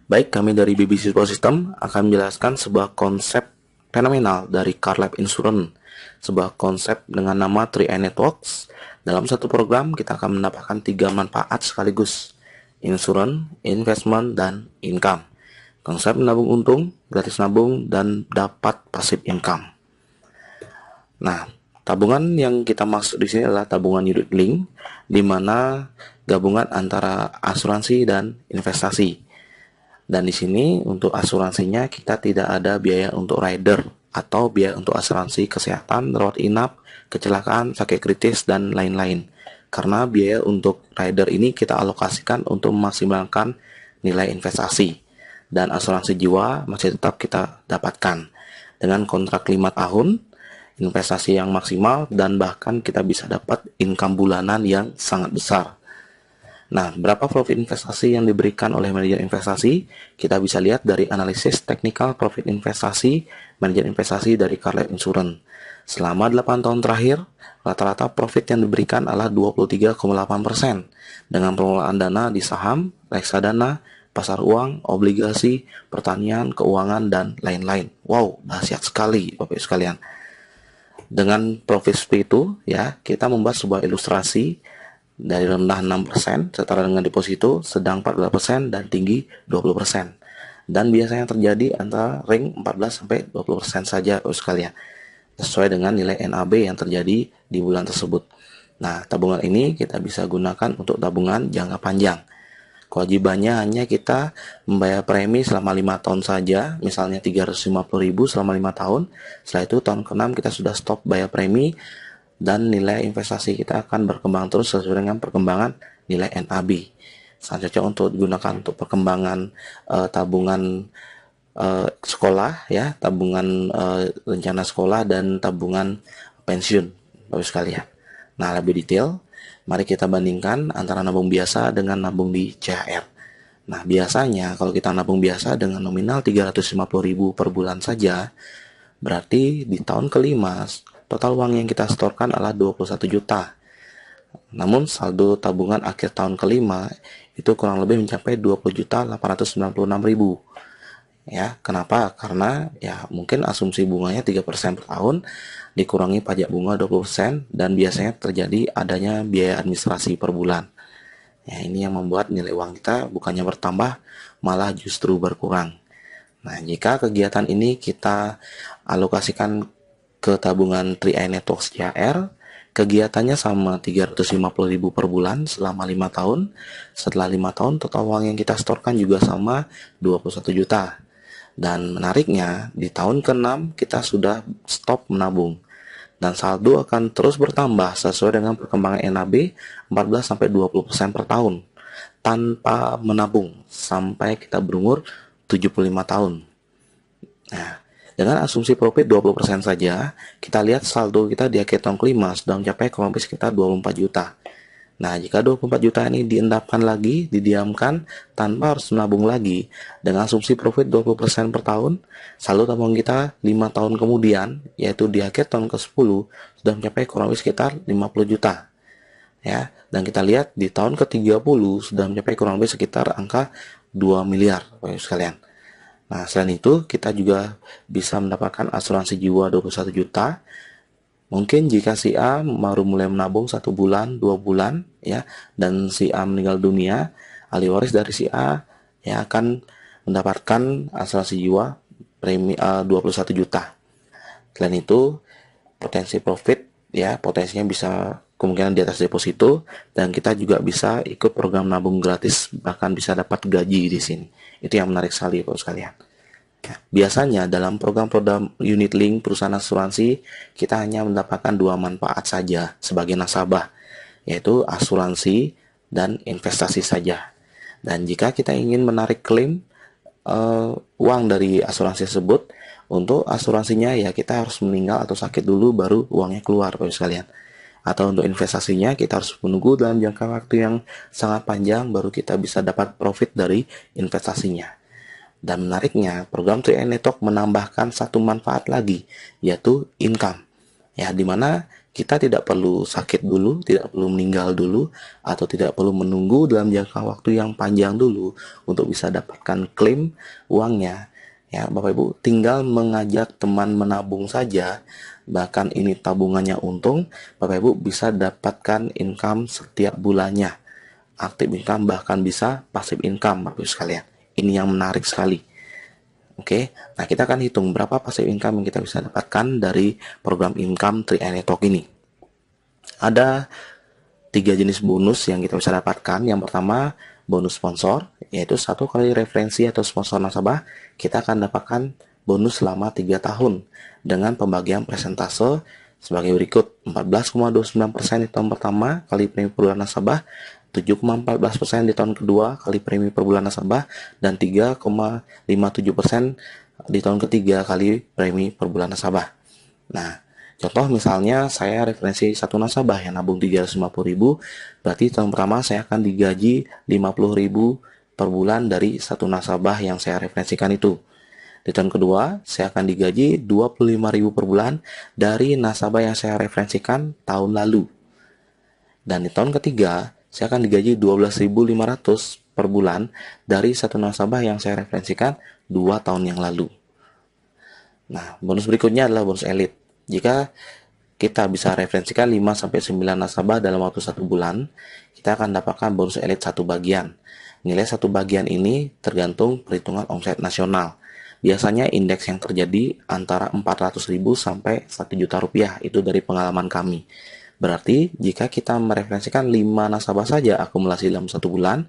Baik, kami dari BBC Support System akan menjelaskan sebuah konsep fenomenal dari CarLab Insurance, sebuah konsep dengan nama 3i Networks. Dalam satu program, kita akan mendapatkan 3 manfaat sekaligus: insurance, investment, dan income. Konsep menabung untung, gratis nabung, dan dapat passive income. Nah, tabungan yang kita maksud di sini adalah tabungan unit link, di mana gabungan antara asuransi dan investasi. Dan di sini untuk asuransinya kita tidak ada biaya untuk rider atau biaya untuk asuransi kesehatan, rawat inap, kecelakaan, sakit kritis, dan lain-lain. Karena biaya untuk rider ini kita alokasikan untuk memaksimalkan nilai investasi. Dan asuransi jiwa masih tetap kita dapatkan dengan kontrak 5 tahun, investasi yang maksimal, dan bahkan kita bisa dapat income bulanan yang sangat besar. Nah, berapa profit investasi yang diberikan oleh manajer investasi? Kita bisa lihat dari analisis teknikal profit investasi manajer investasi dari CarLab Insurance. Selama 8 tahun terakhir, rata-rata profit yang diberikan adalah 23,8% dengan pengelolaan dana di saham, reksadana, pasar uang, obligasi, pertanian, keuangan, dan lain-lain. Wow, dahsyat sekali Bapak Ibu sekalian. Dengan profit seperti itu, ya, kita membuat sebuah ilustrasi dari rendah 6% setara dengan deposito, sedang 14%, dan tinggi 20%. Dan biasanya terjadi antara ring 14-20% saja sekalian, sesuai dengan nilai NAB yang terjadi di bulan tersebut. Nah, tabungan ini kita bisa gunakan untuk tabungan jangka panjang. Kewajibannya hanya kita membayar premi selama 5 tahun saja, misalnya 350.000 selama 5 tahun. Setelah itu tahun ke-6 kita sudah stop bayar premi, dan nilai investasi kita akan berkembang terus sesuai dengan perkembangan nilai NAB. Sangat cocok untuk digunakan untuk perkembangan tabungan sekolah, ya, tabungan rencana sekolah, dan tabungan pensiun, Bapak sekalian. Nah, lebih detail, mari kita bandingkan antara nabung biasa dengan nabung di CHR. Nah, biasanya kalau kita nabung biasa dengan nominal 350.000 per bulan saja, berarti di tahun kelima total uang yang kita setorkan adalah 21 juta. Namun saldo tabungan akhir tahun kelima itu kurang lebih mencapai 20.896.000. Ya, kenapa? Karena ya mungkin asumsi bunganya 3% per tahun dikurangi pajak bunga 20%, dan biasanya terjadi adanya biaya administrasi per bulan. Ya, ini yang membuat nilai uang kita bukannya bertambah, malah justru berkurang. Nah, jika kegiatan ini kita alokasikan ke tabungan 3i Networks CHR, kegiatannya sama 350.000 per bulan selama 5 tahun. Setelah 5 tahun, total uang yang kita setorkan juga sama 21 juta. Dan menariknya, di tahun ke-6 kita sudah stop menabung. Dan saldo akan terus bertambah sesuai dengan perkembangan NAB 14-20% per tahun tanpa menabung sampai kita berumur 75 tahun. Nah, dengan asumsi profit 20% saja, kita lihat saldo kita di akhir tahun kelima sudah mencapai kurang lebih sekitar 24 juta. Nah, jika 24 juta ini diendapkan lagi, didiamkan tanpa harus menabung lagi, dengan asumsi profit 20% per tahun, saldo tabungan kita 5 tahun kemudian, yaitu di akhir tahun ke-10, sudah mencapai kurang lebih sekitar 50 juta. Ya, dan kita lihat di tahun ke-30 sudah mencapai kurang lebih sekitar angka 2 miliar, Bapak sekalian. Nah, selain itu, kita juga bisa mendapatkan asuransi jiwa 21 juta. Mungkin jika si A baru mulai menabung 1 bulan, 2 bulan, ya, dan si A meninggal dunia, ahli waris dari si A ya akan mendapatkan asuransi jiwa premi 21 juta. Selain itu, potensi profit, ya, potensinya bisa kemungkinan di atas deposito, dan kita juga bisa ikut program nabung gratis, bahkan bisa dapat gaji di sini. Itu yang menarik sekali, Bapak sekalian. Biasanya dalam program-program unit link perusahaan asuransi, kita hanya mendapatkan 2 manfaat saja sebagai nasabah, yaitu asuransi dan investasi saja. Dan jika kita ingin menarik klaim uang dari asuransi tersebut, untuk asuransinya ya kita harus meninggal atau sakit dulu baru uangnya keluar, Bapak sekalian. Atau untuk investasinya kita harus menunggu dalam jangka waktu yang sangat panjang baru kita bisa dapat profit dari investasinya. Dan menariknya, program 3i Network menambahkan satu manfaat lagi, yaitu income. Ya, dimana kita tidak perlu sakit dulu, tidak perlu meninggal dulu, atau tidak perlu menunggu dalam jangka waktu yang panjang dulu untuk bisa dapatkan klaim uangnya. Ya, Bapak Ibu, tinggal mengajak teman menabung saja, bahkan ini tabungannya untung, Bapak Ibu bisa dapatkan income setiap bulannya. Aktif income, bahkan bisa passive income, Bapak Ibu sekalian. Ini yang menarik sekali. Oke, nah kita akan hitung berapa passive income yang kita bisa dapatkan dari program income 3i Network ini. Ada 3 jenis bonus yang kita bisa dapatkan. Yang pertama, bonus sponsor, yaitu 1 kali referensi atau sponsor nasabah, kita akan dapatkan bonus selama 3 tahun dengan pembagian persentase sebagai berikut: 14,29% di tahun pertama kali premi per bulan nasabah, 7,14% di tahun kedua kali premi per bulan nasabah, dan 3,57% di tahun ketiga kali premi per bulan nasabah. Nah, contoh misalnya saya referensi satu nasabah yang nabung 350.000, berarti tahun pertama saya akan digaji 50.000 per bulan dari satu nasabah yang saya referensikan itu. Di tahun kedua, saya akan digaji 25.000 per bulan dari nasabah yang saya referensikan tahun lalu. Dan di tahun ketiga, saya akan digaji 12.500 per bulan dari satu nasabah yang saya referensikan 2 tahun yang lalu. Nah, bonus berikutnya adalah bonus elite. Jika kita bisa referensikan 5-9 nasabah dalam waktu 1 bulan, kita akan dapatkan bonus elite 1 bagian. Nilai 1 bagian ini tergantung perhitungan omset nasional. Biasanya indeks yang terjadi antara 400.000 sampai 1 juta rupiah, itu dari pengalaman kami. Berarti jika kita mereferensikan 5 nasabah saja akumulasi dalam 1 bulan,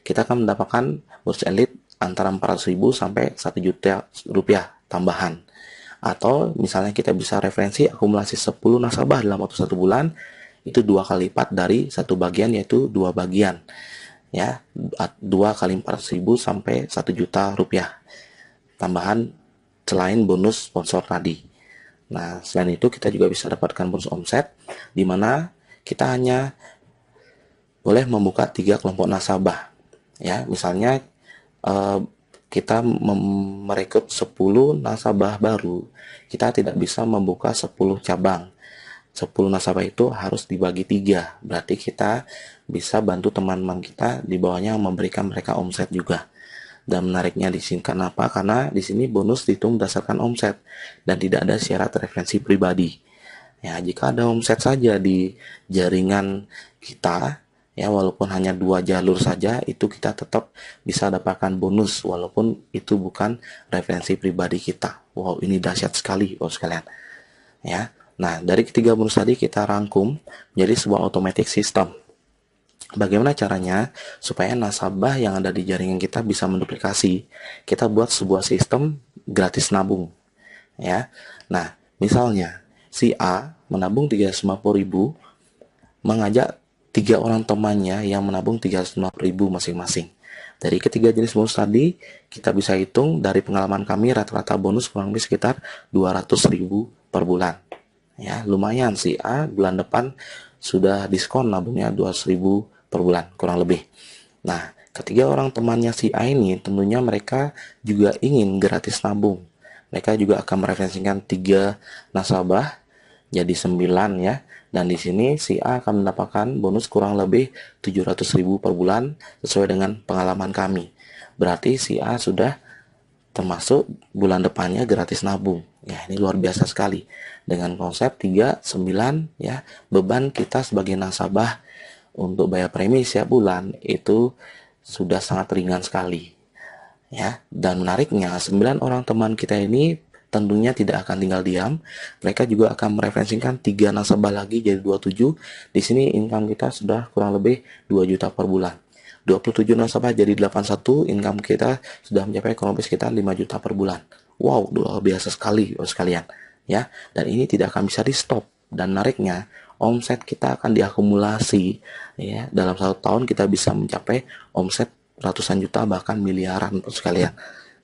kita akan mendapatkan bonus elite antara 400.000 sampai 1 juta rupiah tambahan. Atau misalnya kita bisa referensi akumulasi 10 nasabah dalam waktu 1 bulan, itu 2 kali lipat dari 1 bagian, yaitu 2 bagian. Ya, 2 kali 400.000 sampai 1 juta rupiah tambahan selain bonus sponsor tadi. Nah, selain itu kita juga bisa dapatkan bonus omset, di mana kita hanya boleh membuka 3 kelompok nasabah. Ya, misalnya kita merekrut 10 nasabah baru, kita tidak bisa membuka 10 cabang. 10 nasabah itu harus dibagi 3. Berarti kita bisa bantu teman-teman kita di bawahnya memberikan mereka omset juga. Dan menariknya di sini kenapa? Karena di sini bonus dihitung berdasarkan omset dan tidak ada syarat referensi pribadi. Ya, jika ada omset saja di jaringan kita, ya walaupun hanya 2 jalur saja, itu kita tetap bisa dapatkan bonus walaupun itu bukan referensi pribadi kita. Wow, ini dahsyat sekali, Bapak sekalian. Ya. Nah, dari ketiga bonus tadi kita rangkum menjadi sebuah automatic system. Bagaimana caranya supaya nasabah yang ada di jaringan kita bisa menduplikasi? Kita buat sebuah sistem gratis nabung. Ya. Nah, misalnya si A menabung 350.000, mengajak 3 orang temannya yang menabung 350.000 masing-masing. Dari ketiga jenis bonus tadi, kita bisa hitung dari pengalaman kami rata-rata bonus kurang lebih sekitar 200.000 per bulan. Ya, lumayan. Si A bulan depan sudah diskon nabungnya 200.000 per bulan kurang lebih. Nah, ketiga orang temannya si A ini tentunya mereka juga ingin gratis nabung. Mereka juga akan mereferensikan 3 nasabah jadi 9 ya. Dan di sini si A akan mendapatkan bonus kurang lebih 700.000 per bulan sesuai dengan pengalaman kami. Berarti si A sudah termasuk bulan depannya gratis nabung. Ya, ini luar biasa sekali. Dengan konsep 3, 9 ya, beban kita sebagai nasabah untuk bayar premi setiap bulan itu sudah sangat ringan sekali. Ya, dan menariknya 9 orang teman kita ini tentunya tidak akan tinggal diam. Mereka juga akan mereferensikan 3 nasabah lagi jadi 27. Di sini income kita sudah kurang lebih 2 juta per bulan. 27 nasabah jadi 81, income kita sudah mencapai kurang lebih sekitar 5 juta per bulan. Wow, luar biasa sekali, sekalian. Ya, dan ini tidak akan bisa di stop. Dan menariknya, omset kita akan diakumulasi ya, dalam 1 tahun kita bisa mencapai omset ratusan juta bahkan miliaran sekalian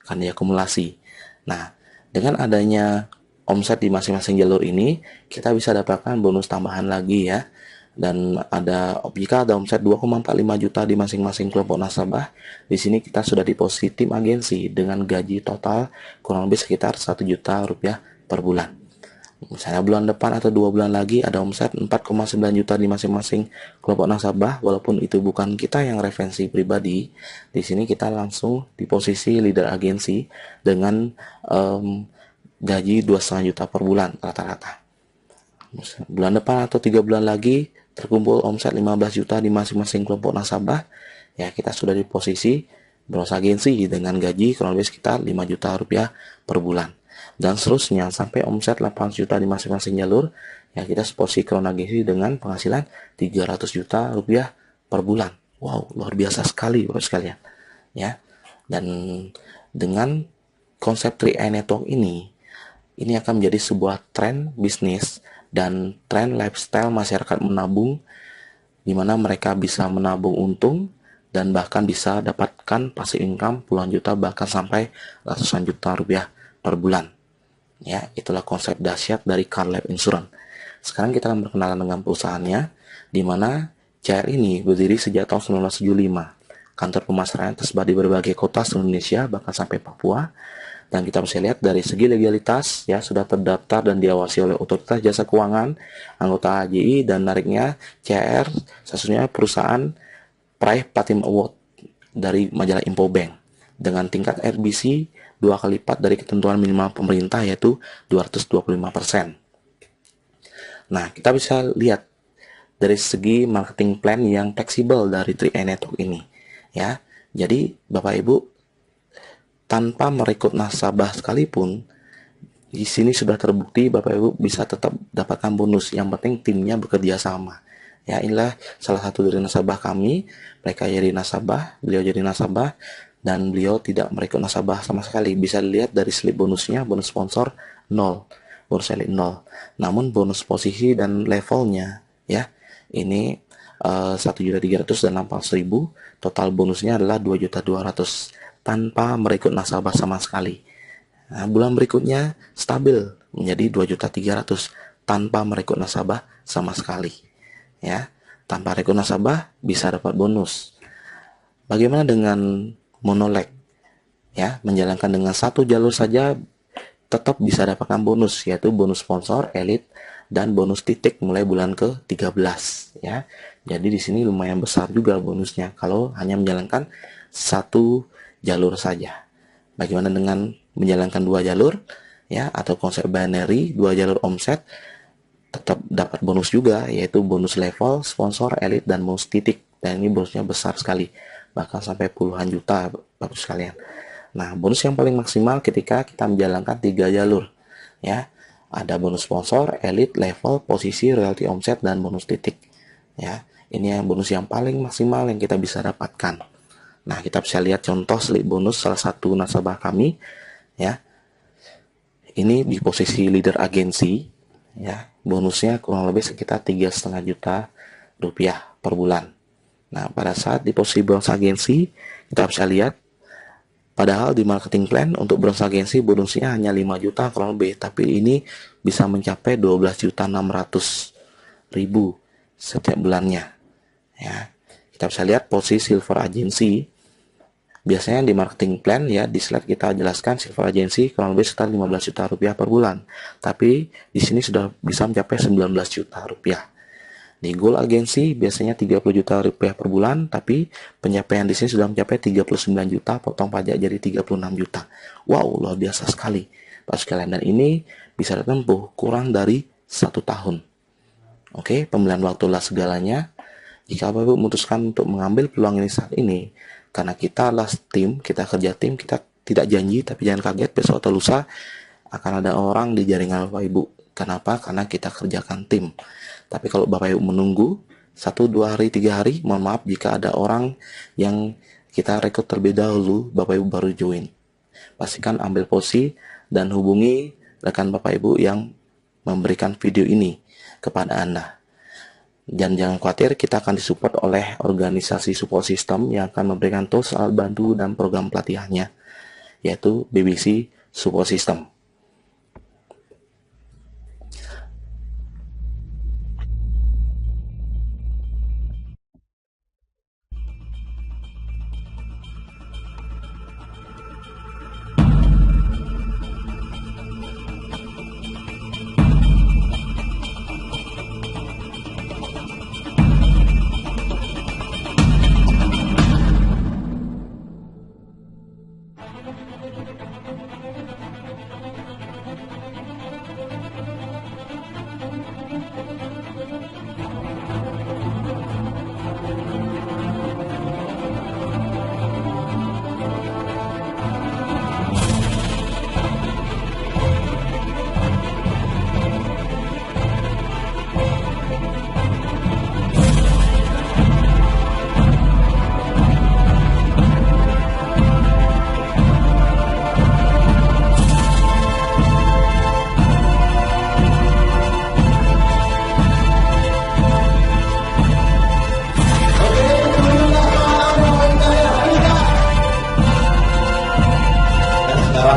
akan diakumulasi. Nah, dengan adanya omset di masing-masing jalur ini, kita bisa dapatkan bonus tambahan lagi ya. Dan jika ada omset 2,45 juta di masing-masing kelompok nasabah, di sini kita sudah di posisi tim agensi dengan gaji total kurang lebih sekitar 1 juta rupiah per bulan. Misalnya bulan depan atau 2 bulan lagi ada omset 4,9 juta di masing-masing kelompok nasabah, walaupun itu bukan kita yang referensi pribadi. Di sini kita langsung di posisi leader agensi dengan gaji 2,5 juta per bulan rata-rata. Bulan depan atau 3 bulan lagi terkumpul omset 15 juta di masing-masing kelompok nasabah, ya kita sudah di posisi bros agensi dengan gaji kurang lebih sekitar 5 juta rupiah per bulan. Dan seterusnya sampai omset 8 juta di masing-masing jalur, ya kita posisi crown agensi dengan penghasilan 300 juta rupiah per bulan. Wow, luar biasa sekali Bapak sekalian. Ya. Dan dengan konsep 3i Network ini akan menjadi sebuah tren bisnis dan tren lifestyle masyarakat menabung, di mana mereka bisa menabung untung dan bahkan bisa dapatkan passive income puluhan juta bahkan sampai ratusan juta rupiah per bulan. Ya, itulah konsep dahsyat dari Car Life Insurance. Sekarang kita akan berkenalan dengan perusahaannya, di mana CR ini berdiri sejak tahun 1975. Kantor pemasarannya tersebar di berbagai kota seluruh Indonesia, bahkan sampai Papua. Dan kita bisa lihat dari segi legalitas, ya sudah terdaftar dan diawasi oleh Otoritas Jasa Keuangan, anggota AJI, dan menariknya CR satu-satunya perusahaan peraih Platinum Award dari majalah Infobank dengan tingkat RBC 2 kali lipat dari ketentuan minimal pemerintah, yaitu 225%. Nah, kita bisa lihat dari segi marketing plan yang fleksibel dari 3i Network ini, ya. Jadi Bapak Ibu tanpa merekrut nasabah sekalipun, di sini sudah terbukti Bapak Ibu bisa tetap dapatkan bonus. Yang penting timnya bekerja sama. Ya, inilah salah satu dari nasabah kami. Mereka jadi nasabah, beliau jadi nasabah, dan beliau tidak merekrut nasabah sama sekali. Bisa dilihat dari slip bonusnya, bonus sponsor 0, bonus elit 0. Namun bonus posisi dan levelnya, ya, ini 1.300.000 dan 800.000. Total bonusnya adalah 2.200.000 tanpa merekrut nasabah sama sekali. Nah, bulan berikutnya stabil menjadi 2.300.000 tanpa merekrut nasabah sama sekali. Ya, tanpa rekrut nasabah bisa dapat bonus. Bagaimana dengan monoleg? Ya, menjalankan dengan satu jalur saja tetap bisa dapatkan bonus, yaitu bonus sponsor, elit, dan bonus titik mulai bulan ke-13. Ya, jadi di sini lumayan besar juga bonusnya kalau hanya menjalankan satu jalur saja. Bagaimana dengan menjalankan 2 jalur, ya, atau konsep binary 2 jalur omset, tetap dapat bonus juga, yaitu bonus level, sponsor, elit, dan bonus titik. Dan ini bonusnya besar sekali, bahkan sampai puluhan juta Bapak sekalian. Nah, bonus yang paling maksimal ketika kita menjalankan 3 jalur, ya. Ada bonus sponsor, elit, level, posisi, royalti omset, dan bonus titik. Ya, ini yang bonus yang paling maksimal yang kita bisa dapatkan. Nah, kita bisa lihat contoh slip bonus salah satu nasabah kami, ya. Ini di posisi leader agensi, ya. Bonusnya kurang lebih sekitar 3,5 juta rupiah per bulan. Nah, pada saat di posisi bronze agensi, kita bisa lihat, padahal di marketing plan untuk bronze agensi bonusnya hanya 5 juta kurang lebih, tapi ini bisa mencapai 12.600.000 setiap bulannya. Ya, kita bisa lihat posisi silver agensi. Biasanya di marketing plan, ya, di slide kita jelaskan silver agency kurang lebih sekitar 15 juta rupiah per bulan. Tapi di sini sudah bisa mencapai 19 juta rupiah. Di gold agency biasanya 30 juta rupiah per bulan, tapi pencapaian di sini sudah mencapai 39 juta, potong pajak jadi 36 juta. Wow, luar biasa sekali Pak sekalian. Dan ini bisa ditempuh kurang dari 1 tahun. Oke, pemilihan waktulah segalanya. Jika Bapak memutuskan untuk mengambil peluang ini saat ini, karena kita adalah tim, kita kerja tim, kita tidak janji, tapi jangan kaget besok atau lusa akan ada orang di jaringan Bapak Ibu. Kenapa? Karena kita kerjakan tim. Tapi kalau Bapak Ibu menunggu 1, 2 hari, 3 hari, mohon maaf jika ada orang yang kita rekrut terlebih dahulu, Bapak Ibu baru join. Pastikan ambil posisi dan hubungi rekan Bapak Ibu yang memberikan video ini kepada Anda. Dan jangan khawatir, kita akan disupport oleh organisasi support system yang akan memberikan tools, alat bantu, dan program pelatihannya, yaitu BBC Support System.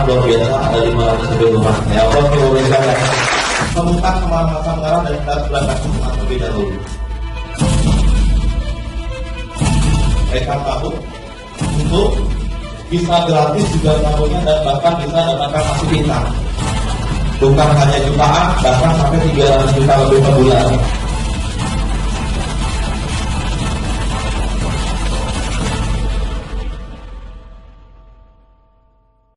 Luar biasa, ada 500 lebih rumah. Ya, oke, boleh sekalian. Temukan kemasan garam dan kita belakang terlebih dahulu. Rekam tahu untuk bisa gratis juga tahunya dan bahkan bisa dapatkan masih bintang. Bukan hanya jutaan, bahkan sampai 300 juta lebih per bulan.